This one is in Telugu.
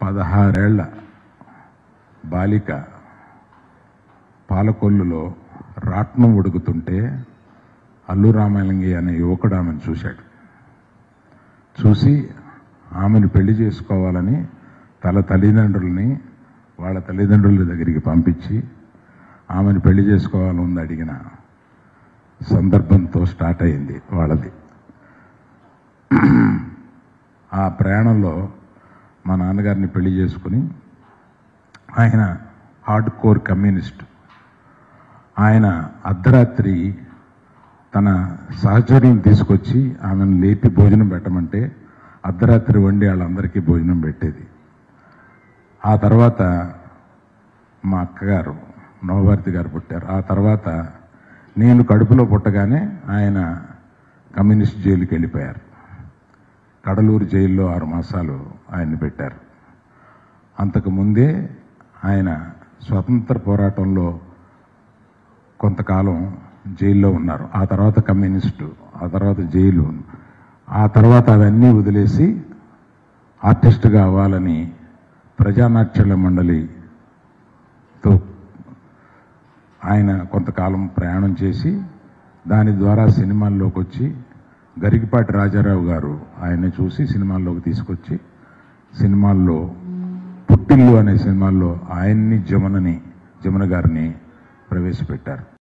16 ఏళ్ల బాలిక పాలకొల్లులో రాట్నం ఉడుకుతుంటే అల్లు రామలింగి అనే యువకుడు ఆమెను చూశాడు. చూసి ఆమెను పెళ్లి చేసుకోవాలని వాళ్ళ తల్లిదండ్రుల దగ్గరికి పంపించి ఆమెను పెళ్లి చేసుకోవాలని అడిగిన సందర్భంతో స్టార్ట్ అయింది వాళ్ళది. ఆ ప్రయాణంలో మా నాన్నగారిని పెళ్లి చేసుకుని, ఆయన హార్డ్ కోర్ కమ్యూనిస్ట్. ఆయన అర్ధరాత్రి తన సహచర్యం తీసుకొచ్చి ఆమెను లేపి భోజనం పెట్టమంటే అర్ధరాత్రి వండి వాళ్ళందరికీ భోజనం పెట్టేది. ఆ తర్వాత మా అక్కగారు నవభారతి గారు పుట్టారు. ఆ తర్వాత నేను కడుపులో పుట్టగానే ఆయన కమ్యూనిస్ట్ జైలుకి వెళ్ళిపోయారు. కడలూరు జైల్లో 6 మాసాలు ఆయన్ని పెట్టారు. అంతకుముందే ఆయన స్వతంత్ర పోరాటంలో కొంతకాలం జైల్లో ఉన్నారు. ఆ తర్వాత కమ్యూనిస్టు, ఆ తర్వాత జైలు, ఆ తర్వాత అవన్నీ వదిలేసి ఆర్టిస్ట్గా అవ్వాలని ప్రజానాట్యాల మండలితో ఆయన కొంతకాలం ప్రయాణం చేసి దాని ద్వారా సినిమాల్లోకి వచ్చి గరికపాటి రాజారావు గారు ఆయన్ని చూసి సినిమాల్లోకి తీసుకొచ్చి సినిమాల్లో పుట్టిల్లు అనే సినిమాల్లో ఆయన్ని జమున గారిని ప్రవేశపెట్టారు.